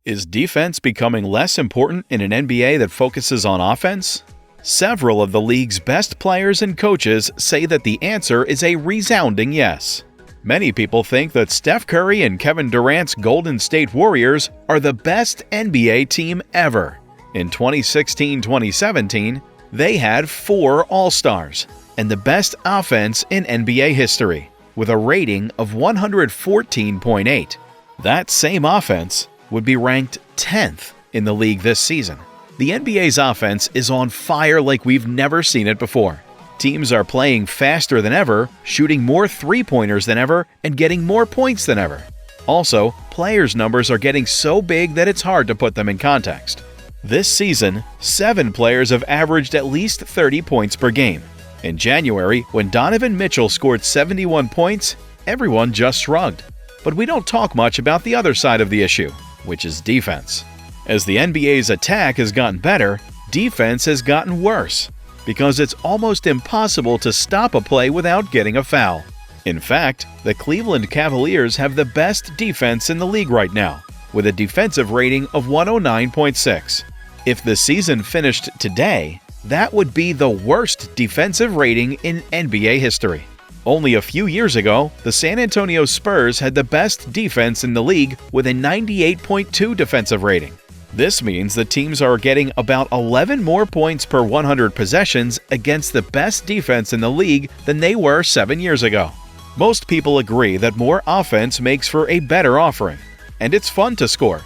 Is defense becoming less important in an NBA that focuses on offense? Several of the league's best players and coaches say that the answer is a resounding yes. Many people think that Steph Curry and Kevin Durant's Golden State Warriors are the best NBA team ever. In 2016-2017, they had 4 All-Stars and the best offense in NBA history, with a rating of 114.8. That same offense would be ranked 10th in the league this season. The NBA's offense is on fire like we've never seen it before. Teams are playing faster than ever, shooting more three-pointers than ever, and getting more points than ever. Also, players' numbers are getting so big that it's hard to put them in context. This season, 7 players have averaged at least 30 points per game. In January, when Donovan Mitchell scored 71 points, everyone just shrugged. But we don't talk much about the other side of the issue, which is defense. As the NBA's attack has gotten better, defense has gotten worse, because it's almost impossible to stop a play without getting a foul. In fact, the Cleveland Cavaliers have the best defense in the league right now, with a defensive rating of 109.6. If the season finished today, that would be the worst defensive rating in NBA history. Only a few years ago, the San Antonio Spurs had the best defense in the league with a 98.2 defensive rating. This means that teams are getting about 11 more points per 100 possessions against the best defense in the league than they were 7 years ago. Most people agree that more offense makes for a better offering, and it's fun to score.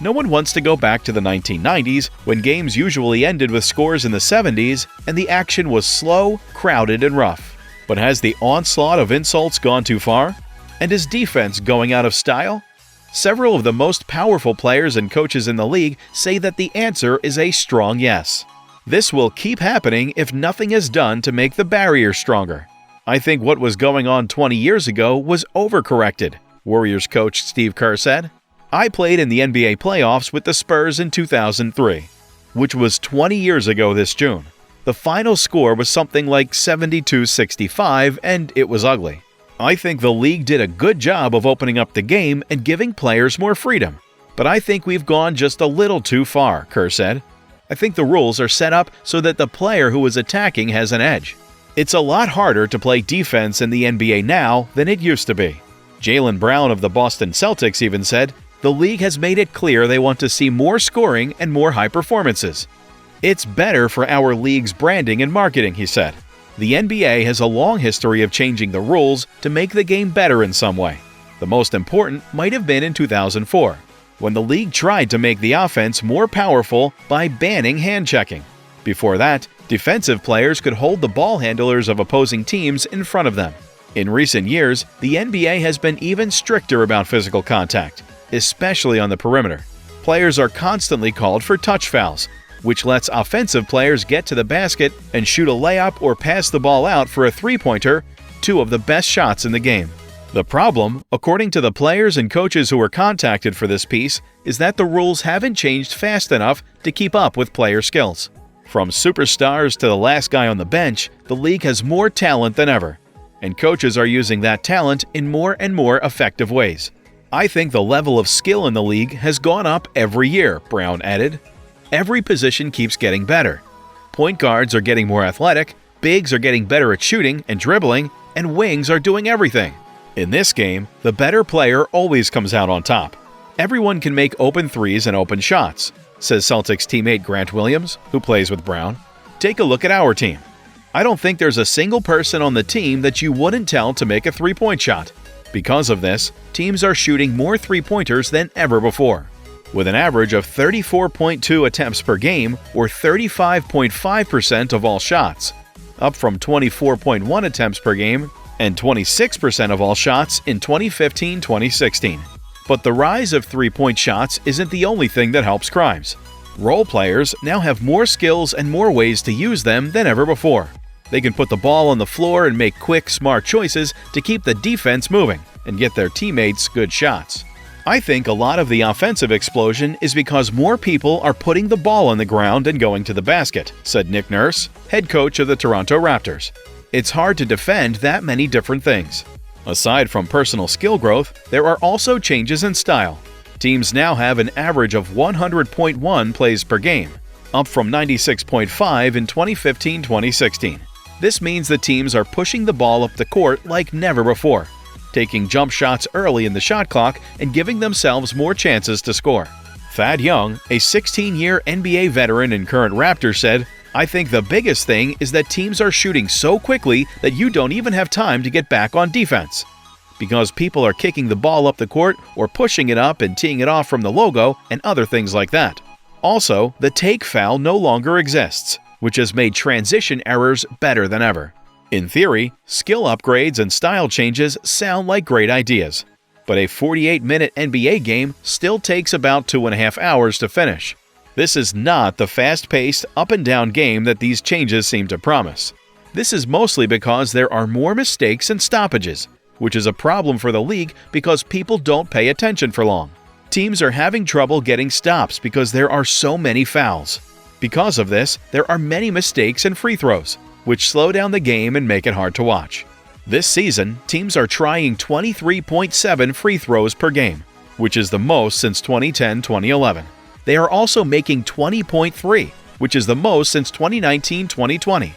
No one wants to go back to the 1990s, when games usually ended with scores in the 70s and the action was slow, crowded, and rough. But has the onslaught of insults gone too far? And is defense going out of style? Several of the most powerful players and coaches in the league say that the answer is a strong yes. This will keep happening if nothing is done to make the barrier stronger. I think what was going on 20 years ago was overcorrected, Warriors coach Steve Kerr said. I played in the NBA playoffs with the Spurs in 2003, which was 20 years ago this June. The final score was something like 72-65, and it was ugly. I think the league did a good job of opening up the game and giving players more freedom. But I think we've gone just a little too far, Kerr said. I think the rules are set up so that the player who is attacking has an edge. It's a lot harder to play defense in the NBA now than it used to be. Jaylen Brown of the Boston Celtics even said, "The league has made it clear they want to see more scoring and more high performances. It's better for our league's branding and marketing," he said. The NBA has a long history of changing the rules to make the game better in some way. The most important might have been in 2004, when the league tried to make the offense more powerful by banning hand-checking. Before that, defensive players could hold the ball handlers of opposing teams in front of them. In recent years, the NBA has been even stricter about physical contact, especially on the perimeter. Players are constantly called for touch fouls, which lets offensive players get to the basket and shoot a layup or pass the ball out for a three-pointer, 2 of the best shots in the game. The problem, according to the players and coaches who were contacted for this piece, is that the rules haven't changed fast enough to keep up with player skills. From superstars to the last guy on the bench, the league has more talent than ever, and coaches are using that talent in more and more effective ways. I think the level of skill in the league has gone up every year, Brown added. Every position keeps getting better. Point guards are getting more athletic, bigs are getting better at shooting and dribbling, and wings are doing everything. In this game, the better player always comes out on top. Everyone can make open threes and open shots, says Celtics teammate Grant Williams, who plays with Brown. Take a look at our team. I don't think there's a single person on the team that you wouldn't tell to make a three-point shot. Because of this, teams are shooting more three-pointers than ever before, with an average of 34.2 attempts per game, or 35.5% of all shots, up from 24.1 attempts per game and 26% of all shots in 2015-2016. But the rise of three-point shots isn't the only thing that helps crimes. Role players now have more skills and more ways to use them than ever before. They can put the ball on the floor and make quick, smart choices to keep the defense moving and get their teammates good shots. I think a lot of the offensive explosion is because more people are putting the ball on the ground and going to the basket, said Nick Nurse, head coach of the Toronto Raptors. It's hard to defend that many different things. Aside from personal skill growth, there are also changes in style. Teams now have an average of 100.1 plays per game, up from 96.5 in 2015-2016. This means the teams are pushing the ball up the court like never before, taking jump shots early in the shot clock and giving themselves more chances to score. Thad Young, a 16-year NBA veteran and current Raptor, said, "I think the biggest thing is that teams are shooting so quickly that you don't even have time to get back on defense. Because people are kicking the ball up the court or pushing it up and teeing it off from the logo and other things like that. Also, the take foul no longer exists, which has made transition errors better than ever." In theory, skill upgrades and style changes sound like great ideas, but a 48-minute NBA game still takes about 2.5 hours to finish. This is not the fast-paced, up-and-down game that these changes seem to promise. This is mostly because there are more mistakes and stoppages, which is a problem for the league because people don't pay attention for long. Teams are having trouble getting stops because there are so many fouls. Because of this, there are many mistakes and free throws, which slow down the game and make it hard to watch. This season, teams are trying 23.7 free throws per game, which is the most since 2010-2011. They are also making 20.3, which is the most since 2019-2020.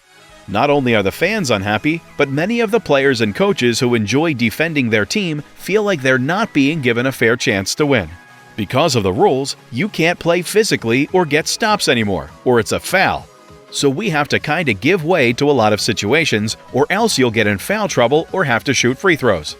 Not only are the fans unhappy, but many of the players and coaches who enjoy defending their team feel like they're not being given a fair chance to win. Because of the rules, you can't play physically or get stops anymore, or it's a foul. So we have to kinda give way to a lot of situations, or else you'll get in foul trouble or have to shoot free throws,"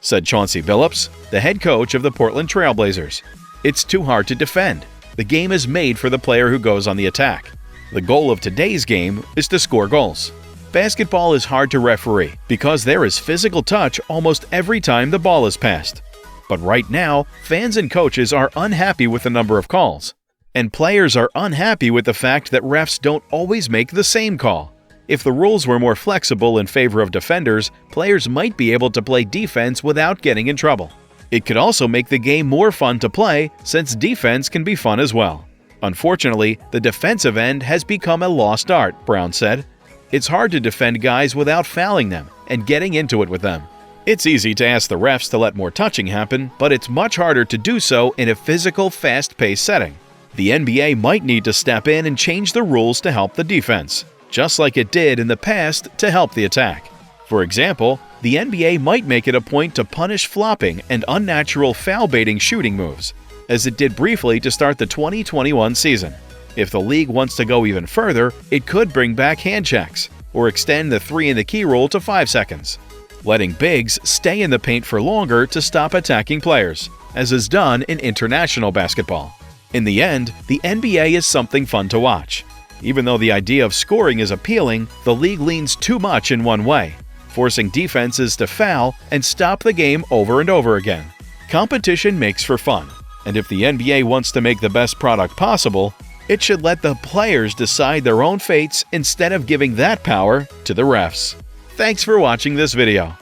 said Chauncey Billups, the head coach of the Portland Trail Blazers. "It's too hard to defend. The game is made for the player who goes on the attack. The goal of today's game is to score goals. Basketball is hard to referee because there is physical touch almost every time the ball is passed. But right now, fans and coaches are unhappy with the number of calls. And players are unhappy with the fact that refs don't always make the same call. If the rules were more flexible in favor of defenders, players might be able to play defense without getting in trouble. It could also make the game more fun to play, since defense can be fun as well. Unfortunately, the defensive end has become a lost art," Brown said. "It's hard to defend guys without fouling them and getting into it with them. It's easy to ask the refs to let more touching happen, but it's much harder to do so in a physical, fast-paced setting. The NBA might need to step in and change the rules to help the defense, just like it did in the past to help the attack. For example, the NBA might make it a point to punish flopping and unnatural foul-baiting shooting moves, as it did briefly to start the 2021 season. If the league wants to go even further, it could bring back hand checks, or extend the 3-in-the-key rule to 5 seconds. Letting bigs stay in the paint for longer to stop attacking players, as is done in international basketball. In the end, the NBA is something fun to watch. Even though the idea of scoring is appealing, the league leans too much in one way, forcing defenses to foul and stop the game over and over again. Competition makes for fun, and if the NBA wants to make the best product possible, it should let the players decide their own fates instead of giving that power to the refs. Thanks for watching this video.